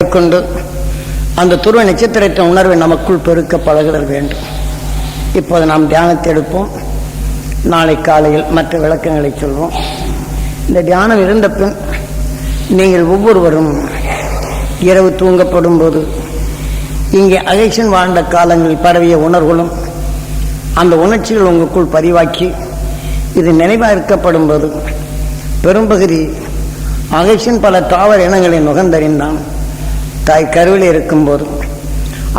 மேற்கொண்டு அந்த துருவ நட்சத்திரத்தின் உணர்வை நமக்குள் பெருக்க பழகுதல் வேண்டும். இப்போது நாம் தியானத்தை எடுப்போம். நாளை காலையில் மற்ற விளக்கங்களை சொல்வோம். இந்த தியானம் இருந்த பின் நீங்கள் ஒவ்வொருவரும் இரவு தூங்கப்படும் போது இங்கே அகேஷன் வாழ்ந்த காலங்களில் பரவிய உணர்வுகளும் அந்த உணர்ச்சிகள் உங்களுக்குள் பதிவாக்கி இது நினைவாக இருக்கப்படும் போது பெரும்பகுதி அகேஷன் பல தாவர இனங்களை நுகர்ந்தறிந்தான். தாய் கருவில் இருக்கும்போது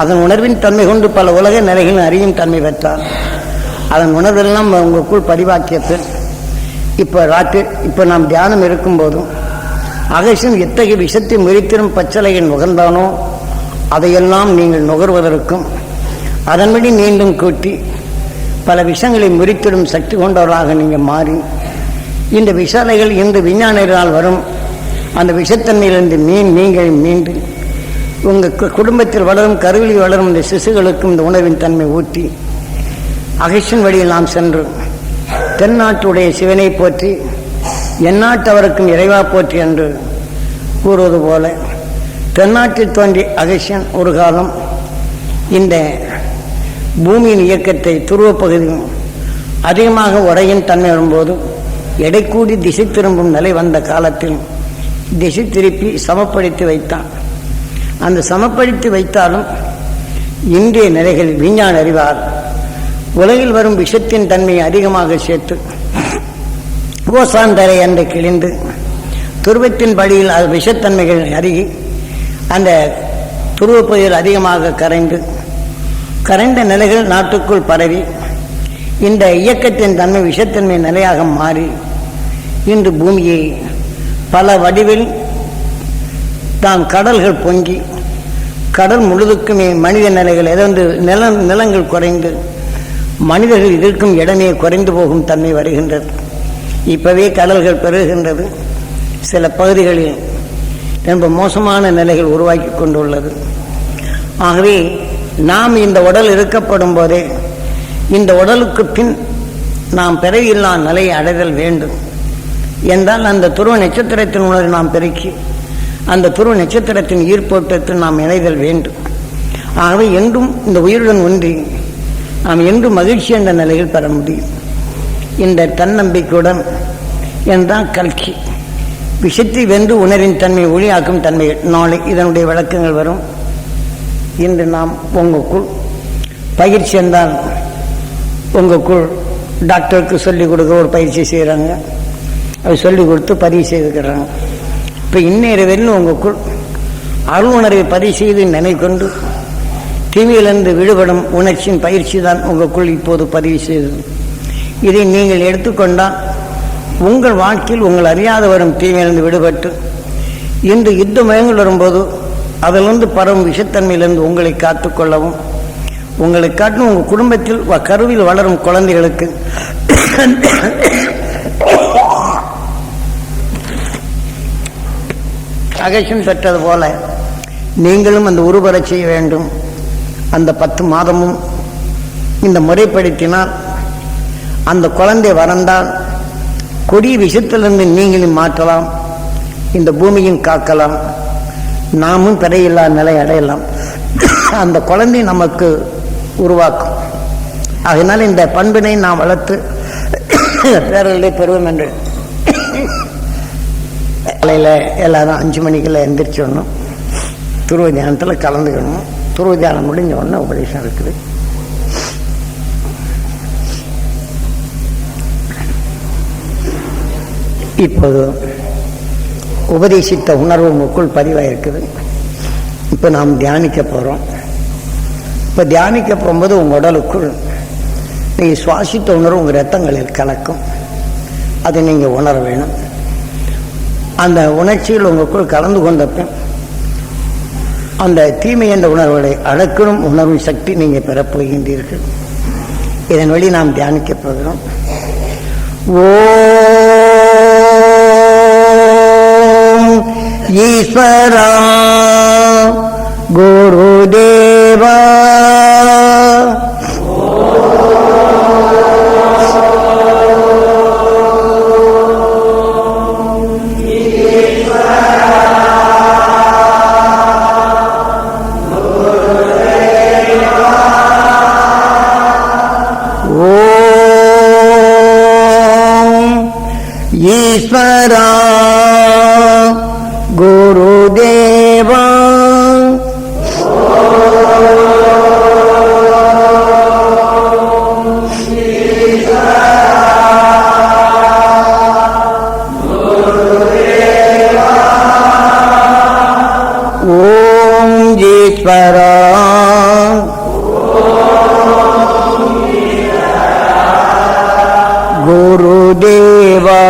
அதன் உணர்வின் தன்மை கொண்டு பல உலக நிலைகளின் அறியும் தன்மை பெற்றார். அதன் உணர்வெல்லாம் உங்களுக்குள் பதிவாக்கிய பின் இப்போ நாம் தியானம் இருக்கும்போதும் அகேஷன் எத்தகைய விஷத்தை முறித்திரும் பச்சலைகள் நுகர்ந்தானோ அதையெல்லாம் நீங்கள் நுகர்வதற்கும் அதன்படி மீண்டும் கூட்டி பல விஷயங்களை முறித்திடும் சக்தி கொண்டவராக நீங்கள் மாறி இந்த விஷாலைகள் இந்த விஞ்ஞானிகளால் வரும் அந்த விஷத்தன்மையிலிருந்து நீங்கள் மீண்டு உங்கள் குடும்பத்தில் வளரும் கருவில் வளரும் இந்த சிசுகளுக்கும் இந்த உணவின் தன்மை ஊட்டி அகேஷன் வழியில் நாம் சென்று தென்னாட்டுடைய சிவனை போற்றி எந்நாட்டவருக்கும் இறைவா போற்றி என்று கூறுவது போல தென்னாட்டில் தோன்றி அகேஷன் ஒரு காலம் இந்த பூமியின் இயக்கத்தை துருவப்பகுதியும் அதிகமாக உரையின் தன்மை வரும்போது எடை கூடி திசை திரும்பும் நிலை வந்த காலத்தில் திசை திருப்பி சமப்படுத்தி வைத்தான். அந்த சமப்படுத்தி வைத்தாலும் இன்றைய நிலைகள் விஞ்ஞான அறிவார் உலகில் வரும் விஷத்தின் தன்மையை அதிகமாக சேர்த்து ஓசான் தரை என்று கிழிந்து துருவத்தின் படியில் அது விஷத்தன்மைகள் அருகி அந்த துருவப்பகுதியில் அதிகமாக கரைந்த நிலைகள் நாட்டுக்குள் பரவி இந்த இயக்கத்தின் தன்மை விஷத்தன்மை நிலையாக மாறி இன்று பூமியை பல வடிவில் தான் கடல்கள் பொங்கி கடல் முழுதுக்குமே மனித நிலைகள் எதொன்று நிலங்கள் குறைந்து மனிதர்கள் இருக்கும் இடமே குறைந்து போகும் தன்மை வருகின்றது. இப்பவே கடல்கள் பெருகின்றது. சில பகுதிகளில் ரொம்ப மோசமான நிலைகள் உருவாக்கி கொண்டுள்ளது. ஆகவே நாம் இந்த உடல் இருக்கப்படும் போதே இந்த உடலுக்கு பின் நாம் பிறவியில்லா நிலையை அடைதல் வேண்டும் என்றால் அந்த துருவ நட்சத்திரத்தின் உணர்வை நாம் பெருக்கி அந்த துருவ நட்சத்திரத்தின் ஈர்ப்போட்டத்தில் நாம் இணைதல் வேண்டும். ஆகவே என்றும் இந்த உயிருடன் ஒன்றி நாம் என்றும் மகிழ்ச்சி என்ற நிலையில் பெற முடியும். இந்த தன்னம்பிக்கையுடன் என்றால் கல்கி விஷத்தை வென்று உணரின் தன்மை ஒளியாக்கும் தன்மை. நாளை இதனுடைய விளக்கங்கள் வரும். இன்று நாம் உங்களுக்குள் பயிற்சி என்றால் உங்களுக்குள் டாக்டருக்கு சொல்லிக் கொடுக்க ஒரு பயிற்சி செய்கிறாங்க. அது சொல்லிக் கொடுத்து பதிவு செய்துக்கிறாங்க. இப்போ இந்நேரம் உங்களுக்குள் அருள் உணர்வை பதிவு செய்து நினைக்கொண்டு தீமையிலிருந்து விடுபடும் உணர்ச்சியின் பயிற்சி தான் உங்களுக்குள் இப்போது பதிவு செய்தது. இதை நீங்கள் எடுத்துக்கொண்டால் உங்கள் வாழ்க்கையில் உங்கள் அறியாத வரும் தீமையிலிருந்து விடுபட்டு இன்று யுத்த மயங்கள் வரும்போது அதிலிருந்து பரவும் விஷத்தன்மையிலிருந்து உங்களை காத்துக்கொள்ளவும் உங்களை காட்டும் உங்கள் குடும்பத்தில் கருவில் வளரும் குழந்தைகளுக்கு அகேஷன் பெற்றது போல நீங்களும் அந்த உருவரச் செய்ய வேண்டும். அந்த 10 மாதமும் இந்த முறைப்படுத்தினால் அந்த குழந்தை வளர்ந்தால் கொடிய விஷத்திலிருந்து நீங்களும் மாற்றலாம், இந்த பூமியும் காக்கலாம், நாமும் பிறையில்லா நிலை அடையலாம். அந்த குழந்தை நமக்கு உருவாக்கும். அதனால் இந்த பண்பினை நாம் வளர்த்து பேரலை பெறுவோம் என்று காலையில் எல்லாரும் 5 மணிக்கெல்லாம் எந்திரிச்சோடணும், துருவ தியானத்தில் கலந்துக்கணும். துருவ தியானம் முடிஞ்ச உடனே உபதேசம் இருக்குது. இப்போது உபதேசித்த உணர்வு உங்களுக்குள் பதிவாயிருக்குது. இப்போ நாம் தியானிக்க போகிறோம். இப்போ தியானிக்க போகும்போது உங்கள் உடலுக்குள் நீங்கள் சுவாசித்த உணர்வு உங்கள் இரத்தங்களில் கலக்கும். அதை நீங்கள் உணர வேணும். அந்த உணர்ச்சியில் உங்களுக்குள் கலந்து கொண்ட பின் அந்த தீமை என்ற உணர்வுகளை அடக்கணும் உணர்வு சக்தி நீங்கள் பெறப்போகின்றீர்கள். இதன் வழி நாம் தியானிக்க போகிறோம். ஓம் ஈஸ்வரா குருதேவா ஓம் ஈஸ்வரா குருதேவா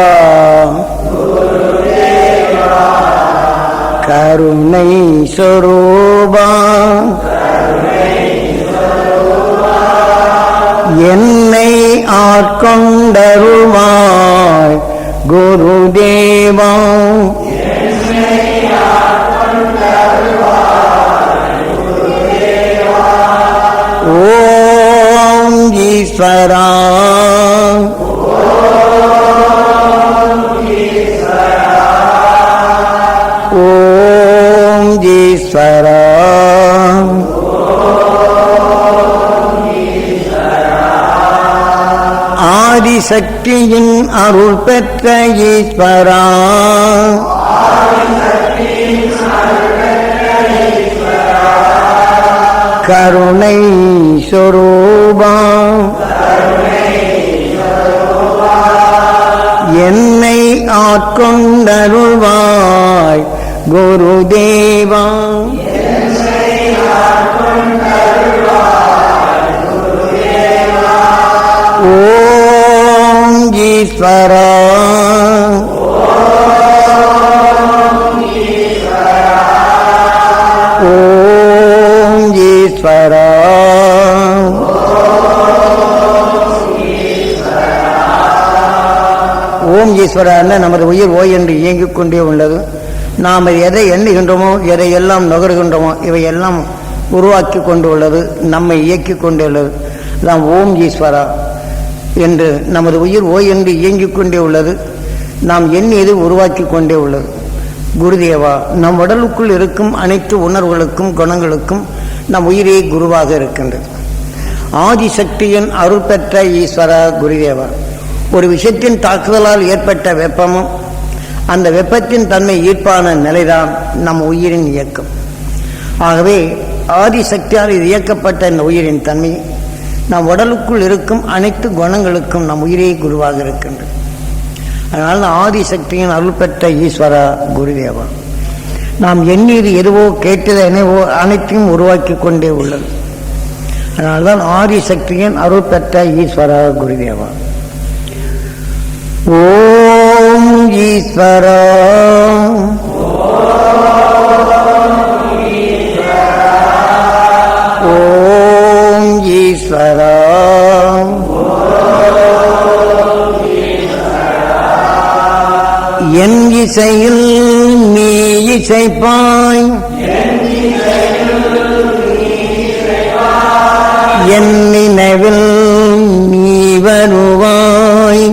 கருணை சொரூபா என்னை ஆட்கொண்டருள்வாய் குருதேவா ஓம் ஈஸ்வரா ஓம் ஈஸ்வரா ஆதிசக்தியின் அருள் பெற்ற ஈஸ்வரா கருணை சொரூபா என்னை ஆட்கொண்டருள்வாய் குருதேவா ஓம் ஈஸ்வரா ஓம் ஈஸ்வரா ஓம் ஈஸ்வரா நமது உயிர் ஓய் என்று இயங்கிக் கொண்டே உள்ளது. நாம் எதை எண்ணுகின்றோமோ எதையெல்லாம் நுகர்கின்றோமோ இவையெல்லாம் உருவாக்கி கொண்டு உள்ளது, நம்மை இயக்கி கொண்டே உள்ளது. நாம் ஓம் ஈஸ்வரா என்று நமது உயிர் ஓய் என்று இயங்கிக் கொண்டே உள்ளது. நாம் எண்ணியது உருவாக்கி கொண்டே உள்ளது. குருதேவா, நம் உடலுக்குள் இருக்கும் அனைத்து உணர்வுகளுக்கும் குணங்களுக்கும் நம் உயிரே குருவாக இருக்கின்றது. ஆதிசக்தியின் அருள் பெற்ற ஈஸ்வரா குருதேவா, ஒரு விஷயத்தின் தாக்குதலால் ஏற்பட்ட வெப்பமும் அந்த வெப்பத்தின் தன்மை ஈர்ப்பான நிலைதான் நம் உயிரின் இயக்கம். ஆகவே ஆதிசக்தியால் இது இயக்கப்பட்ட இந்த உயிரின் தன்மை நம் உடலுக்குள் இருக்கும் அனைத்து குணங்களுக்கும் நம் உயிரே குருவாக இருக்கின்றது. அதனால் ஆதிசக்தியின் அருள் பெற்ற ஈஸ்வரா குருதேவா, நாம் எண்ணியது எதுவோ கேட்டது என்னவோ அனைத்தையும் உருவாக்கி கொண்டே உள்ளது. அதனால்தான் ஆதிசக்தியின் அருள் பெற்ற ஈஸ்வரா குருதேவா. ஓம் ஈஸ்வரா ஓம் ஈஸ்வரா என் இசையில் நீ இசைப்பாய், என் நினைவில் நீ வருவாய்.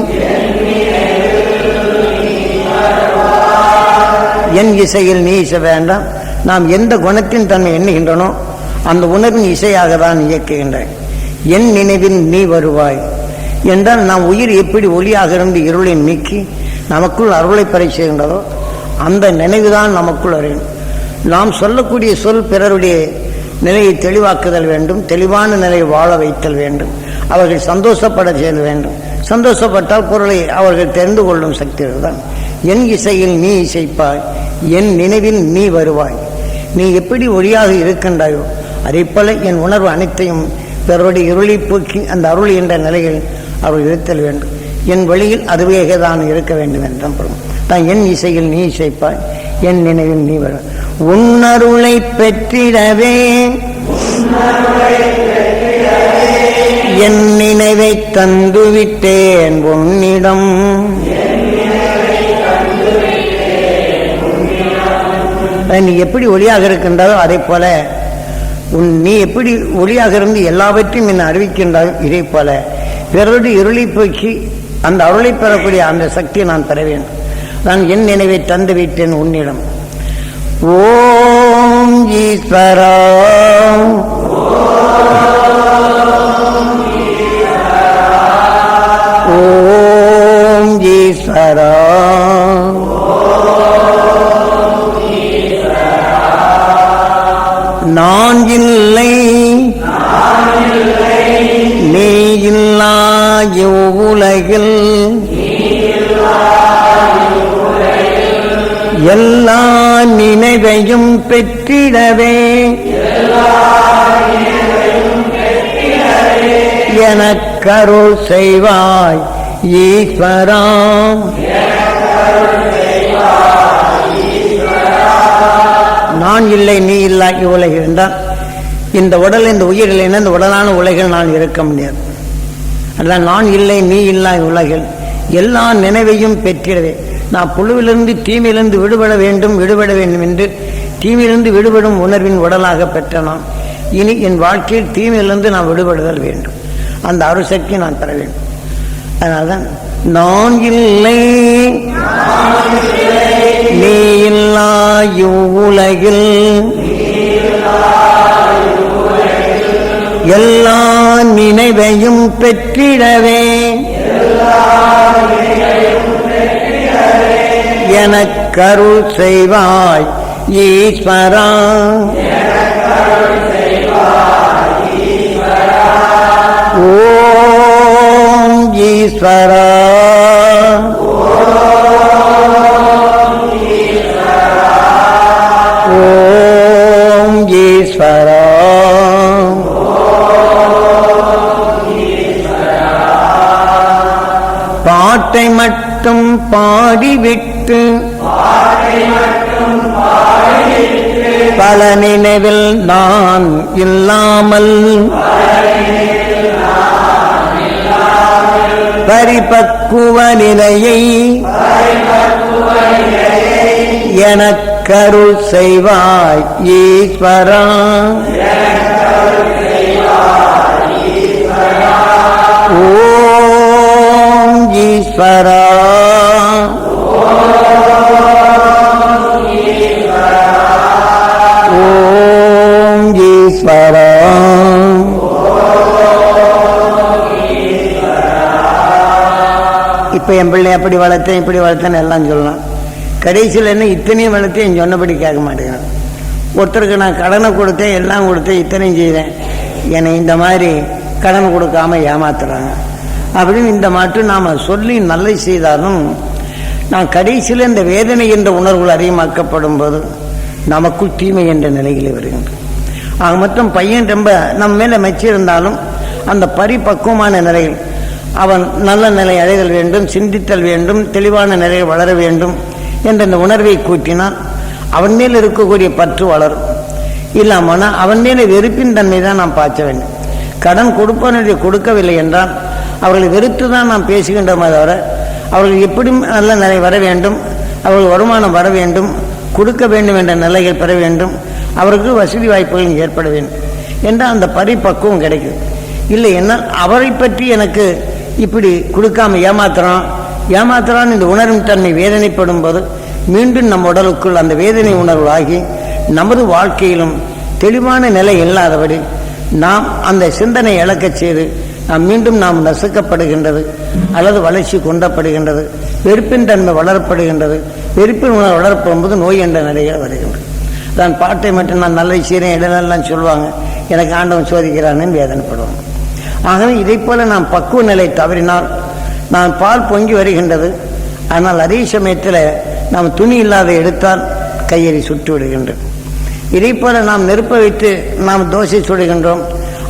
என் இசையில் நீ இசை வேண்டாம். நாம் எந்த குணத்தின் தன்மை எண்ணுகின்றனோ அந்த உணர்வின் இசையாக தான் இயக்குகின்றேன். என் நினைவில் நீ வருவாய் என்றால் நாம் உயிர் எப்படி ஒளியாக இருந்து இருளை நீக்கி நமக்குள் அருளை பெற செய்கின்றதோ அந்த நினைவுதான் நமக்குள் அறியும். நாம் சொல்லக்கூடிய சொல் பிறருடைய நிலையை தெளிவாக்குதல் வேண்டும், தெளிவான நிலையை வாழ வைத்தல் வேண்டும், அவர்கள் சந்தோஷப்பட செய்ய வேண்டும். சந்தோஷப்பட்டால் பொருளை அவர்கள் தெரிந்து கொள்ளும் சக்திகள் தான். என் இசையில் நீ இசைப்பாய், என் நினைவில் நீ வருவாய். நீ எப்படி ஒளியாக இருக்கின்றாயோ அதே போல என் உணர்வு அனைத்தையும் பிறருடைய இருளை போக்கி அந்த அருள் என்ற நிலையில் அவர்கள் இருத்தல் வேண்டும். என் வழியில் அதுவே தான் இருக்க வேண்டும் என்றான். என் இசையில் நீ இசைப்பாய், என் நினைவில் நீ வர. உன்னருளை பெற்றிடவே என் நினைவை தந்துவிட்டேன் உன்னிடம். நீ எப்படி ஒளியாக இருக்கின்றாயோ அதே போல நீ எப்படி ஒளியாக இருந்து எல்லாவற்றையும் என்னை அறிவிக்கின்றாயோ இதே போல பிறருடைய இருளை போக்கி அந்த அருளை பெறக்கூடிய அந்த சக்தியை நான் பெற வேண்டும். நான் என் நினைவை தந்து விட்டேன் உன்னிடம். ஓம் ஈஸ்வரா ஓம் ஈஸ்வரா நான் இல்லை நீ இல்லா உலகில் எல்லா நினைவையும் பெற்றிடவே எனக்கருள் செய்வாய் ஈஸ்வரா. நான் இல்லை நீ இல்லா இவ்வுலகில் என்றால் இந்த உடல் இந்த உயிர் இல்லைன்னா இந்த உடலான உலகில் நான் இருக்க முடியாது. அதான் நான் இல்லை நீ இல்லா இவ்வுலகில் எல்லா நினைவையும் பெற்றிடவே. நான் புழுவிலிருந்து தீமையிலிருந்து விடுபட வேண்டும் என்று தீமையிலிருந்து விடுபடும் உணர்வின் உடலாக பெற்ற நான் இனி என் வாழ்க்கையில் தீமையிலிருந்து நான் விடுபடுதல் வேண்டும். அந்த அருசக்தி நான் பெற வேண்டும். அதனால்தான் நான் இல்லை நீ இல்லா இவ்வுலகில் எல்லா நினைவையும் பெற்றிடவே எனக்கருள் செய்வாய் ஈஸ்வரா. ஓம் ஈஸ்வரா. ஓம் ஈஸ்வரா. பாட்டை மட்டும் பாடிவிட்டு பல நினைவில் நான் இல்லாமல் பரிபக்குவ நிலையை எனக்கருள் செய்வாய் ஈஸ்வரா. ஓம் ஈஸ்வரா. ஓம் ஈஸ்வரா. இப்ப என் பிள்ளை அப்படி வளர்த்தேன் இப்படி வளர்த்தேன்னு எல்லாம் சொல்லலாம். கடைசியில் என்ன இத்தனையும் வளர்த்தேன் என் சொன்னபடி கேட்க மாட்டேங்கிறேன். ஒருத்தருக்கு நான் கடனை கொடுத்தேன் எல்லாம் கொடுத்தேன் இத்தனையும் செய்தேன் என்னை இந்த மாதிரி கடன் கொடுக்காம ஏமாத்துறாங்க அப்படின்னு இந்த மாட்டு நாம் சொல்லி நல்ல செய்தாலும் நான் கடைசியில் இந்த வேதனை என்ற உணர்வுகள் அதிகமாக்கப்படும் போது நமக்குள் தீமை என்ற நிலையிலே வருகின்றன. ஆக மொத்தம் பையன் ரொம்ப நம்ம மேலே மெச்சிருந்தாலும் அந்த பரிபக்குவமான நிலையில் அவன் நல்ல நிலை அடைதல் வேண்டும், சிந்தித்தல் வேண்டும், தெளிவான நிலையில் வளர வேண்டும் என்ற இந்த உணர்வை கூட்டினால் அவன் மேல் இருக்கக்கூடிய பற்று வளரும். இல்லாமல் அவன் மேலே வெறுப்பின் தன்மை தான் நாம் பார்க்க வேண்டும். கடன் கொடுப்பவனுடைய கொடுக்கவில்லை என்றால் அவர்களை வெறுத்து தான் நாம் பேசுகின்றோமே தவிர அவர்கள் எப்படி நல்ல நிலை வர வேண்டும், அவர்கள் வருமானம் வர வேண்டும், கொடுக்க வேண்டும் என்ற நிலைகள் பெற வேண்டும், அவருக்கு வசதி வாய்ப்புகள் ஏற்பட வேண்டும் என்ற அந்த பரிபக்குவம் கிடைக்கும். இல்லை என்ன அவரை பற்றி எனக்கு இப்படி கொடுக்காம ஏமாத்துறான் இந்த உணரும் தன்மை வேதனைப்படும் போது மீண்டும் நம் உடலுக்குள் அந்த வேதனை உணர்வு ஆகி நமது வாழ்க்கையிலும் தெளிவான நிலை இல்லாதபடி நாம் அந்த சிந்தனை இழக்கச் செய்து மீண்டும் நாம் நசுக்கப்படுகின்றது அல்லது வளர்ச்சி கொண்டப்படுகின்றது, வெறுப்பின் தன்மை வளரப்படுகின்றது. வெறுப்பின் உணர்வு வளரப்படும்போது நோய் என்ற நிலையில் வருகின்றது. தான் பாட்டை மட்டும் நான் நல்ல சீரன் இடமெல்லாம் சொல்லுவாங்க, எனக்கு ஆண்டவன் சோதிக்கிறான்னு வேதனைப்படுவாங்க. ஆகவே இதை போல நாம் பக்குவ நிலை தவறினால் நான் பால் பொங்கி வருகின்றது. ஆனால் அதே சமயத்தில் நாம் துணி இல்லாத எடுத்தால் கையெறி சுட்டு விடுகின்றது. இதை போல நாம் நெருப்ப வைத்து நாம் தோசை சுடுகின்றோம்.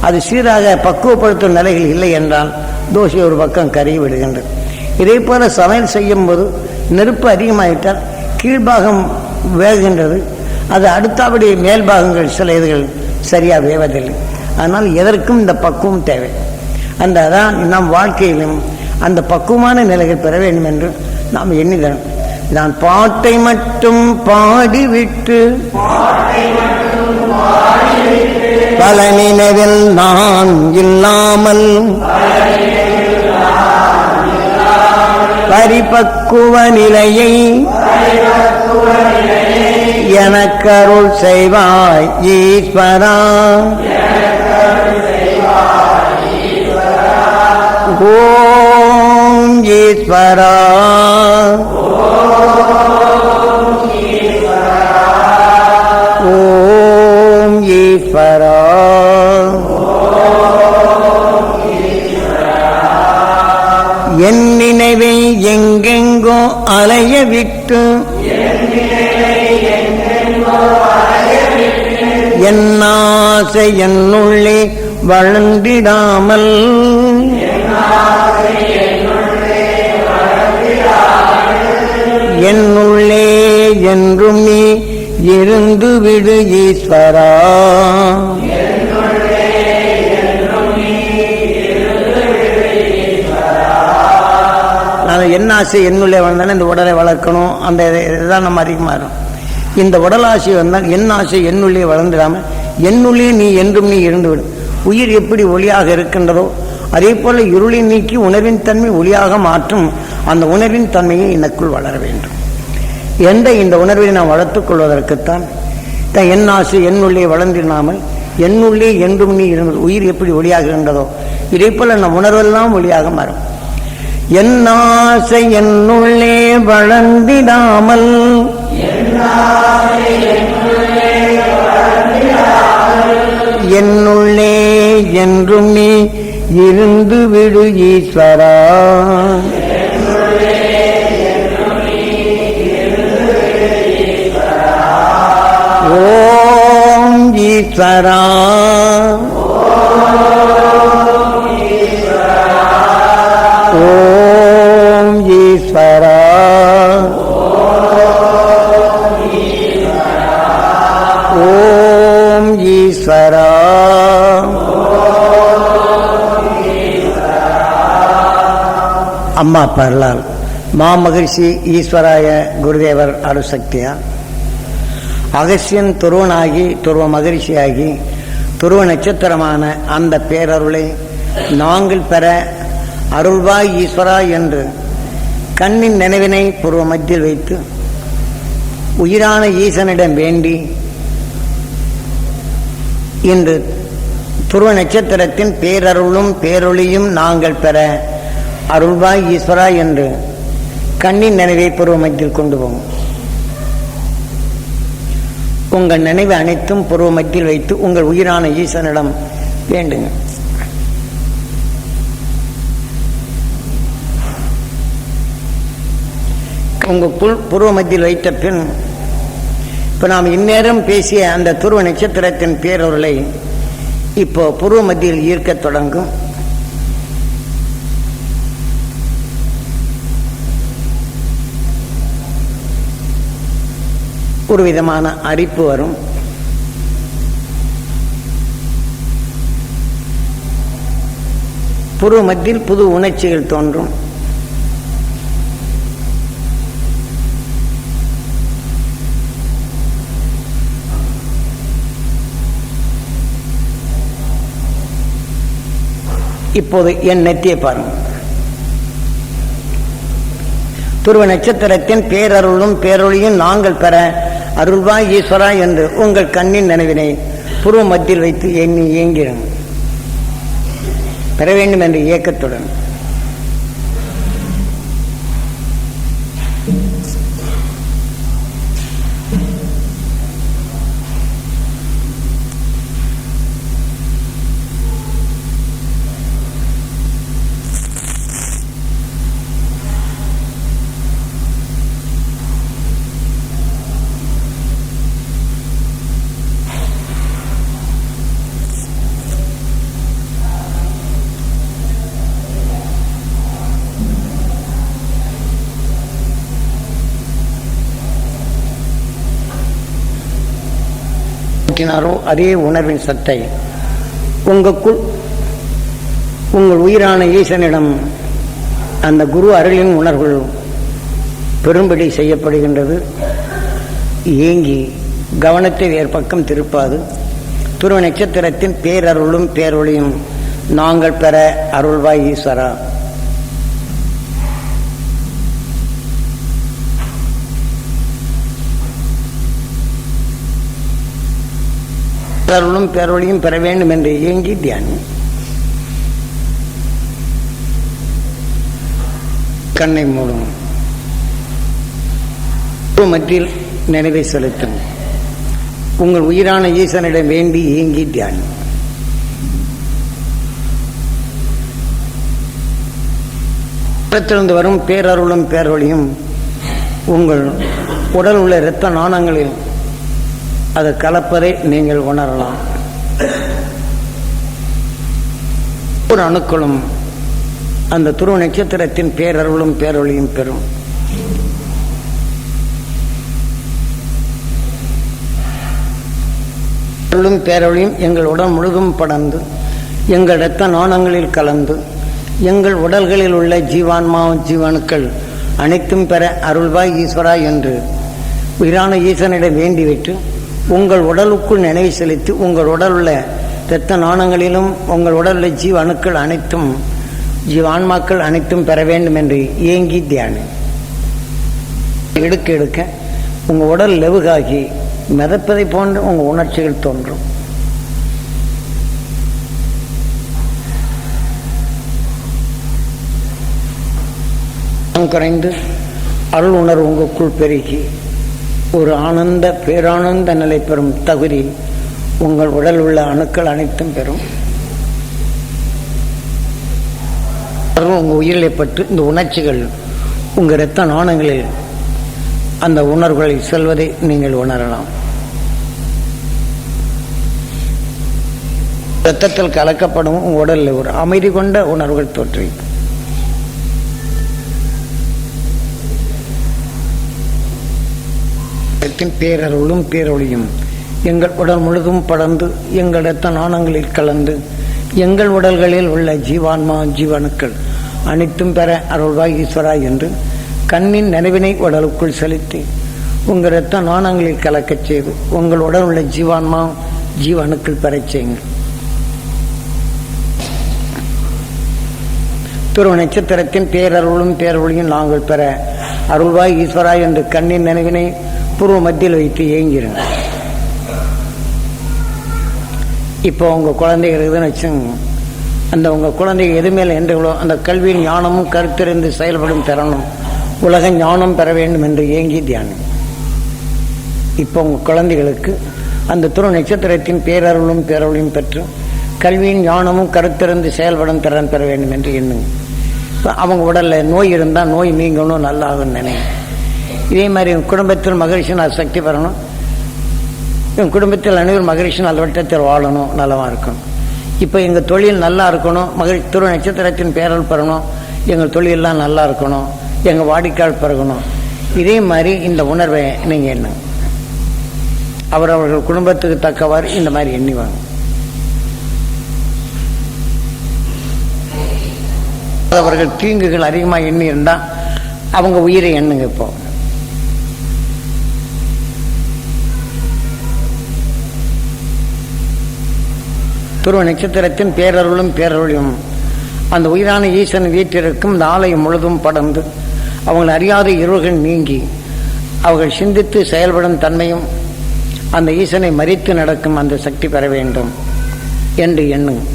அது சீராக பக்குவப்படுத்தும் நிலைகள் இல்லை என்றால் தோசை ஒரு பக்கம் கருகி விடுகின்றது. இதே போல சமையல் செய்யும் போது நெருப்பு அதிகமாகிவிட்டால் கீழ்பாகம் வேகின்றது, அது அடுத்தபடி மேல்பாகங்கள் சில இதுகள் சரியாக வேவதில்லை. அதனால் எதற்கும் இந்த பக்குவம் தேவை. அந்த அதான் நம் வாழ்க்கையிலும் அந்த பக்குவமான நிலைகள் பெற வேண்டும் என்று நாம் எண்ணிதன். நான் பாட்டை மட்டும் பாடிவிட்டு பல நினைவில் நான் இல்லாமல் பரிபக்குவ நிலையை எனக்கருள் செய்வாய் ஈஸ்வரா. ஓம் ஈஸ்வரா. ஓம் ஈஸ்வரா. என் நினைவை எங்கெங்கோ அலைய விட்டு என்னாசை என்னுள்ளே வளர்ந்திடாமல் என்னுள்ளே என்றும் நீ இருந்து விடு ஈஸ்வரா. என் ஆசை என்னுள்ளே வளர்ந்தானே இந்த உடலை வளர்க்கணும், அந்த இதுதான் நம்ம அதிகமாகும். இந்த உடல் ஆசை வந்தால் என் ஆசை என்னுள்ளே வளர்ந்துடாமல் என்னுள்ளே நீ என்றும் நீ இருந்து விடும். உயிர் எப்படி ஒளியாக இருக்கின்றதோ அதே போல இருளை நீக்கி உணர்வின் தன்மை ஒளியாக மாற்றும் அந்த உணர்வின் தன்மையை எனக்குள் வளர வேண்டும். இந்த உணர்வை நாம் வளர்த்துக் கொள்வதற்குத்தான் என் ஆசை என்னுள்ளே வளர்ந்திடாமல் என்னுள்ளே என்றும் நீ இருந்தது. உயிர் எப்படி ஒளியாக இருந்ததோ இதே போல நம் உணர்வெல்லாம் ஒளியாக மாறும். என் ஆசை என்னுள்ளே வளர்ந்திடாமல் என்னுள்ளே என்றும் நீ இருந்து விடு ஈஸ்வரா. ஓம் ஈஸ்வரா. ஓம் ஈஸ்வரா. ஓம் ஈஸ்வரா. அம்மா பரலால் மாமகரிஷி ஈஸ்வராய குருதேவர் அருசக்தியா அகசியன் துருவனாகி துருவ மகரிஷியாகி துருவ நட்சத்திரமான அந்த பேரருளை நாங்கள் பெற அருள்வாய் ஈஸ்வரா என்று கண்ணின் நினைவினை பூர்வ மத்தியில் வைத்து உயிரான ஈசனிடம் வேண்டி இன்று துருவ நட்சத்திரத்தின் பேரருளும் பேரொளியும் நாங்கள் பெற அருள்வாய் ஈஸ்வரா என்று கண்ணின் நினைவை பூர்வ மத்தியில் கொண்டு போகும். உங்கள் நினைவு அனைத்தும் பூர்வ மத்தியில் வைத்து உங்கள் உயிரான ஈசனிடம் வேண்டுங்க. உங்கள் பூர்வ மத்தியில் வைத்த பின் இப்போ நாம் இந்நேரம் பேசிய அந்த துருவ நட்சத்திரத்தின் பேரொருளை இப்போ பூர்வ மத்தியில் ஈர்க்க தொடங்கும். ஒரு விதமான அரிப்பு வரும். பூர்வ மத்தியில் புது உணர்ச்சிகள் தோன்றும். இப்போது என் நெத்தியை பாருங்கள். துருவ நட்சத்திரத்தின் பேரருளும் பேரொழியும் நாங்கள் பெற அருள்வாய் ஈஸ்வரா என்று உங்கள் கண்ணின் நினைவினை பூர்வ மத்தியில் வைத்து எண்ணி இயங்கிறோம். பெற வேண்டும் என்ற இயக்கத்துடன் அதே உணர்வின் சத்தை உங்களுக்குள் உங்கள் உயிரான ஈசனிடம் அந்த குரு அருளின் உணர்வுகள் பெரும்படி செய்யப்படுகின்றது. ஏங்கி கவனத்தை வேறு பக்கம் திருப்பாது. துருவ நட்சத்திரத்தின் பேரருளும் பேரொழியும் நாங்கள் பெற அருள்வாய் ஈஸ்வரா. அருளும் பேரொழியும் பெற வேண்டும் என்று இயங்கி தியானம். கண்ணை மூடும். மத்தியில் நினைவை செலுத்தும். உங்கள் உயிரான ஈசனிடம் வேண்டி இயங்கி தியானம். புறத்திலிருந்து வரும் பேரருளும் பேரொழியும் உங்கள் உடல் உள்ள இரத்த நாணங்களில் அது கலப்பதை நீங்கள் உணரலாம். ஒரு அணுக்களும் அந்த துருவ நட்சத்திரத்தின் பேரருளும் பேரொழியும் பெறும். அருளும் பேரொழியும் எங்கள் உடல் முழுதும் படர்ந்து எங்கள் இரத்த நாணங்களில் கலந்து எங்கள் உடல்களில் உள்ள ஜீவான்மா ஜீவனுக்கள் அனைத்தும் பெற அருள்வாய் ஈஸ்வரா என்று உயிரான ஈசனிடம் வேண்டிவிட்டு உங்கள் உடலுக்குள் நினைவு செலுத்தி உங்கள் உடல் உள்ள இரத்த நாணங்களிலும் உங்கள் உடல் உள்ள ஜீவனுக்கள் அனைத்தும் ஜீவான்மாக்கள் அனைத்தும் பெற வேண்டும் என்று ஏங்கி தியானம் எடுக்க எடுக்க உங்கள் உடல் லெவுகாகி மிதப்பதை போன்று உங்கள் உணர்ச்சிகள் தோன்றும். குறைந்து அருள் உணர்வு உங்களுக்குள் பெருகி ஒரு ஆனந்த பேரானந்த நிலை பெறும் தகுதி உங்கள் உடல் உள்ள அணுக்கள் அனைத்தும் பெறும். உங்கள் உயிரிலை பற்றி இந்த உணர்ச்சிகள் உங்கள் இரத்த நாணங்களில் அந்த உணர்வுகளை செல்வதை நீங்கள் உணரலாம். இரத்தத்தில் கலக்கப்படும் உங்கள் உடலில் ஒரு அமைதி கொண்ட உணர்வுகள் தோற்றி பேரருளும் பேரொழியும் எங்கள் உடல் முழுதும் படர்ந்து எங்கள் இரத்த நாணங்களில் கலந்து எங்கள் உடல்களில் உள்ள ஜீவான்மா ஜீவனுக்கள் அனைத்தும் பெற அருள்வாய் ஈஸ்வரா என்று கண்ணின் நினைவினை உடலுக்குள் செலுத்தி உங்கள் இரத்த நாணங்களில் கலக்கச் செய்து உங்கள் உடல் உள்ள ஜீவான்மா ஜீவனுக்கள் பெறச் செய்யுங்கள். துருவ நட்சத்திரத்தின் பேரருளும் பேரொழியும் நாங்கள் பெற அருள்வாய் ஈஸ்வரா என்று கண்ணின் நினைவினை பூர்வ மத்தியில் வைத்து ஏங்கிருங்க. இப்போ உங்கள் குழந்தைகள் இருக்குதுன்னு வச்சுங்க, அந்த உங்கள் குழந்தைகள் எது மேலே என்றோ அந்த கல்வியின் ஞானமும் கருத்திருந்து செயல்படும் திறனும் உலக ஞானம் பெற வேண்டும் என்று ஏங்கி தியானம். இப்போ உங்கள் குழந்தைகளுக்கு அந்த துருவ நட்சத்திரத்தின் பேரருளும் பேரொழியும் பெற்று கல்வியின் ஞானமும் கருத்திருந்து செயல்படும் திறன் பெற வேண்டும் என்று எண்ணுங்க. இப்போ அவங்க உடலில் நோய் இருந்தால் நோய் நீங்கணும், நல்லாகும்னு நினைங்க. இதே மாதிரி என் குடும்பத்தில் மகிழ்ச்சி நான் சக்தி பெறணும், என் குடும்பத்தில் அனைவரும் மகிழ்ச்சி நல்வட்டத்தில் வாழணும், நலமாக இருக்கணும். இப்போ எங்கள் தொழில் நல்லா இருக்கணும், துருவ நட்சத்திரத்தின் பேரல் பெறணும், எங்கள் தொழிலெல்லாம் நல்லா இருக்கணும், எங்கள் வாடிக்கையாளர் பெறணும். இதே மாதிரி இந்த உணர்வை நீங்கள் எண்ணுங்க. அவரவர்கள் குடும்பத்துக்கு தக்கவாறு இந்த மாதிரி எண்ணிவாங்க. அவர்கள் தீங்குகள் அதிகமாக எண்ணி இருந்தால் அவங்க உயிரை எண்ணுங்க. இப்போ துருவ நட்சத்திரத்தின் பேரருளும் பேரொழியும் அந்த உயிரான ஈசன் வீட்டிற்கும் இந்த ஆலயம் முழுதும் படர்ந்து அவங்களை அறியாத இருள்கள் நீங்கி அவர்கள் சிந்தித்து செயல்படும் தன்மையும் அந்த ஈசனை மறித்து நடக்கும் அந்த சக்தி பெற வேண்டும் என்று எண்ணுங்க.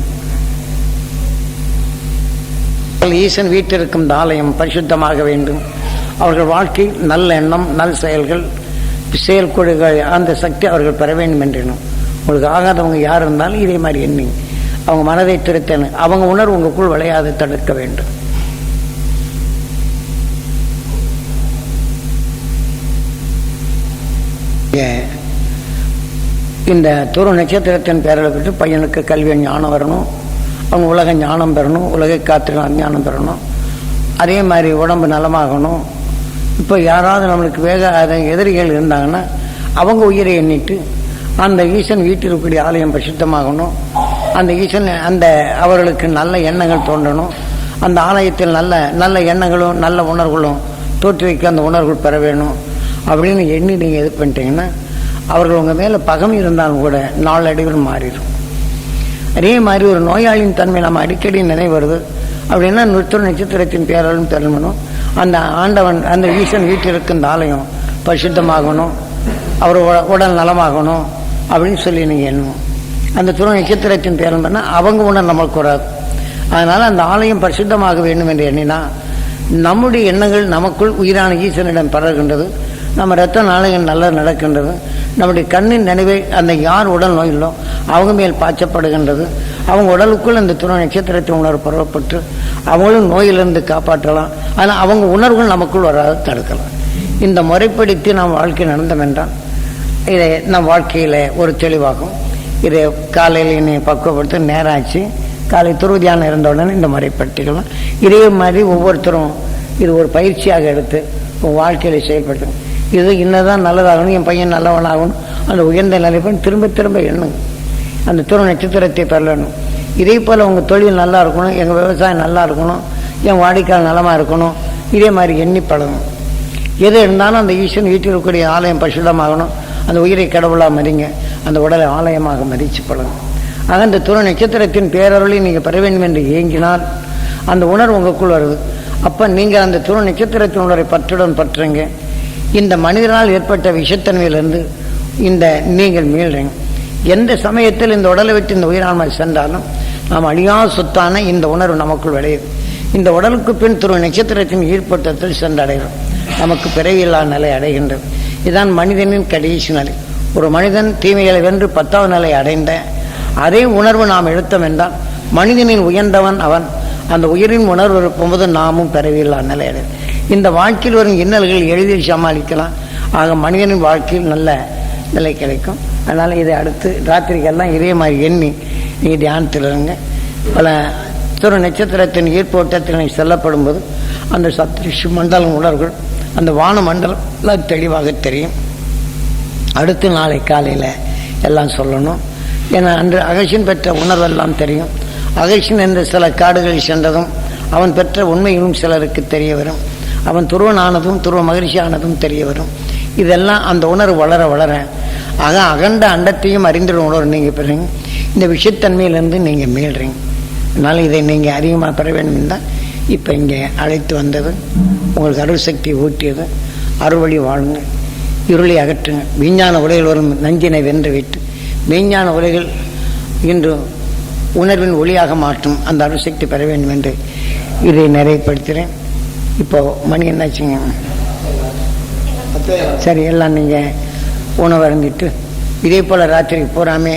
ஈசன் வீட்டிற்கும் இந்த ஆலயம் பரிசுத்தமாக வேண்டும், அவர்கள் வாழ்க்கை நல்ல எண்ணம் நல் செயல்கள் செயல்கொள்கள் அந்த சக்தி அவர்கள் பெற வேண்டும் என்று எண்ணும். உங்களுக்கு ஆகாதவங்க யார் இருந்தாலும் இதே மாதிரி எண்ணி அவங்க மனதை திருத்தன அவங்க உணர்வு உங்களுக்குள் விளையாது தடுக்க வேண்டும். இந்த துருவ நட்சத்திரத்தின் பேரலை பெற்று பையனுக்கு கல்வி ஞானம் வரணும், அவங்க உலக ஞானம் பெறணும், உலகை காத்திர ஞானம் பெறணும். அதே மாதிரி உடம்பு நலமாகணும். இப்போ யாராவது நம்மளுக்கு எதிரிகள் இருந்தாங்கன்னா அவங்க உயிரை எண்ணிட்டு அந்த ஈசன் வீட்டில் இருக்கக்கூடிய ஆலயம் பிரசித்தமாகணும், அந்த ஈசன் அந்த அவர்களுக்கு நல்ல எண்ணங்கள் தோன்றணும், அந்த ஆலயத்தில் நல்ல நல்ல எண்ணங்களும் நல்ல உணர்வுகளும் தோற்றி வைக்க அந்த உணர்வுகள் பெற வேணும் அப்படின்னு எண்ணி நீங்கள் இது பண்ணிட்டீங்கன்னா அவர்கள் உங்கள் மேலே பகம் இருந்தாலும் கூட நாளடைவில் மாறிடும். அதே மாதிரி ஒரு நோயாளியின் தன்மை நம்ம அடிக்கடி நினைவு வருது அப்படின்னா துருவ நட்சத்திரத்தின் பேரலும் பெறணும், அந்த ஆண்டவன் அந்த ஈசன் வீட்டில் இருக்க இந்த ஆலயம் பரிசுத்தமாகணும், அவர் உடல் நலமாகணும் அப்படின்னு சொல்லி நீங்கள் எண்ணும். அந்த துருவ நட்சத்திரத்தின் பேரல் பண்ணால் அவங்க உணர் நம்மளுக்கு வராது. அதனால் அந்த ஆலயம் பரிசுத்தமாக வேண்டும் என்று எண்ணினா நம்முடைய எண்ணங்கள் நமக்குள் உயிரான ஈசனிடம் பரவுகின்றது, நம்ம இரத்த நாளைகள் நல்லா நடக்கின்றது, நம்முடைய கண்ணின் நினைவை அந்த யார் உடல் நோயிலோ அவங்க மேல் பாய்ச்சப்படுகின்றது, அவங்க உடலுக்குள் அந்த துருவ நட்சத்திரத்தின் உணர்வு பரவப்பட்டு அவங்களும் நோயிலிருந்து காப்பாற்றலாம். ஆனால் அவங்க உணர்வுகள் நமக்குள் வராது தடுக்கலாம். இந்த முறைப்படுத்தி நாம் வாழ்க்கை நடந்தோம் என்றால் இதை நம் வாழ்க்கையில் ஒரு தெளிவாகும். இதை காலையில் என்னை பக்குவப்படுத்த நேரம் ஆச்சு. காலை துருவ தியானம் இருந்த உடனே இந்த மாதிரி பற்றிக்கலாம். இதே மாதிரி ஒவ்வொருத்தரும் இது ஒரு பயிற்சியாக எடுத்து உங்கள் வாழ்க்கையில் செயல்பட்டு இது இன்னதான் நல்லதாகணும், என் பையன் நல்லவனாகணும், அந்த உயர்ந்த நிலைப்பன் திரும்ப திரும்ப எண்ணுங்க. அந்த துருவ நட்சத்திரத்தை பெறணும். இதே போல் உங்கள் தொழில் நல்லா இருக்கணும், எங்கள் விவசாயம் நல்லா இருக்கணும், என் வாடிக்கையாளர் நலமாக இருக்கணும், இதே மாதிரி எண்ணி பழகணும். எது இருந்தாலும் அந்த ஈஸ்வரன் வீட்டில் இருக்கக்கூடிய ஆலயம் பரிசுத்தமாகணும். அந்த உயிரை கடவுளாக மதிங்க, அந்த உடலை ஆலயமாக மதித்து பழகும். ஆக இந்த துருவ நட்சத்திரத்தின் பேரருளை நீங்கள் பெற வேண்டும் என்று ஏங்கினால் அந்த உணர்வு உங்களுக்குள் வருது. அப்போ நீங்கள் அந்த துருவ நட்சத்திரத்தின் உணர்வை பற்றுடன் பற்றுங்க. இந்த மனிதனால் ஏற்பட்ட விஷத்தன்மையிலிருந்து இந்த நீங்கள் மீள்றீங்க. எந்த சமயத்தில் இந்த உடலை விட்டு இந்த உயிராண்மை சென்றாலும் நாம் அழியா சொத்தான இந்த உணர்வு நமக்குள் விளையுது. இந்த உடலுக்கு பின் துருவ நட்சத்திரத்தின் ஈர்ப்பட்டத்தில் சென்றடைகிறோம். நமக்கு பிறவியில்லா நிலை அடைகின்றது. இதுதான் மனிதனின் கடைசி நிலை. ஒரு மனிதன் தீமைகளை வென்று 10வது நிலை அடைந்த அதே உணர்வு நாம் எடுத்தோம் என்றால் மனிதனின் உயர்ந்தவன் அவன். அந்த உயிரின் உணர்வு இருக்கும்போது நாமும் பிறவியில்லா நிலை அடையும். இந்த வாழ்க்கையில் வரும் இன்னல்கள் எளிதில் சமாளிக்கலாம். ஆக மனிதனின் வாழ்க்கையில் நல்ல நிலை கிடைக்கும். அதனால் இதை அடுத்து ராத்திரிக்கெல்லாம் இதே மாதிரி எண்ணி நீங்கள் தியானத்தில் இருங்க. பல துருவ நட்சத்திரத்தின் ஈர்ப்போட்டத்தில் செல்லப்படும் போது அந்த சப்தரிஷி மண்டலம் உணர்வுகள் அந்த வான மண்டலம் தெளிவாக தெரியும். அடுத்து நாளை காலையில் எல்லாம் சொல்லணும். ஏன்னா அன்று அகசியன் பெற்ற உணர்வெல்லாம் தெரியும். அகசியன் என்ற சில காடுகளில் சென்றதும் அவன் பெற்ற உண்மைகளும் சிலருக்கு தெரிய வரும். அவன் துருவனானதும் துருவ மகிழ்ச்சி ஆனதும் தெரிய வரும். இதெல்லாம் அந்த உணர்வு வளர வளர அகண்ட அண்டத்தையும் அறிந்திடும் உணர்வு நீங்கள் பெறுறீங்க. இந்த விஷயத்தன்மையிலேருந்து நீங்கள் மீள்றீங்க. அதனால் இதை நீங்கள் அதிகமாக பெற வேண்டும் என்றால் இப்போ இங்கே அழைத்து வந்தது உங்களுக்கு அருள் சக்தி ஊட்டியது. அருள்வழி வாழுங்க, இருளை அகற்றுங்க. விஞ்ஞான உலகில் வரும் நஞ்சினை வென்று விட்டு மெய்ஞான உலகில் இன்று உணர்வின் ஒளியாக மாற்றும் அந்த அருள் சக்தி பெற வேண்டும் என்று இதை நிறைவுபடுத்துகிறேன். இப்போ மணி என்னாச்சுங்க? சரி, எல்லாம் நீங்கள் உணவு அருந்திட்டு இதே போல் ராத்திரிக்கு பூராமே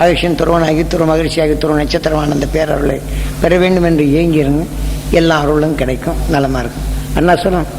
அகசியன் துருவனாகி துருவ மகிழ்ச்சியாகி துருவ நட்சத்திரமான அந்த பேரருளை பெற வேண்டும் என்று ஏங்கிருங்க. எல்லா அருளும் கிடைக்கும், நலமாக இருக்கும். அண்ணா சொல்லணும்.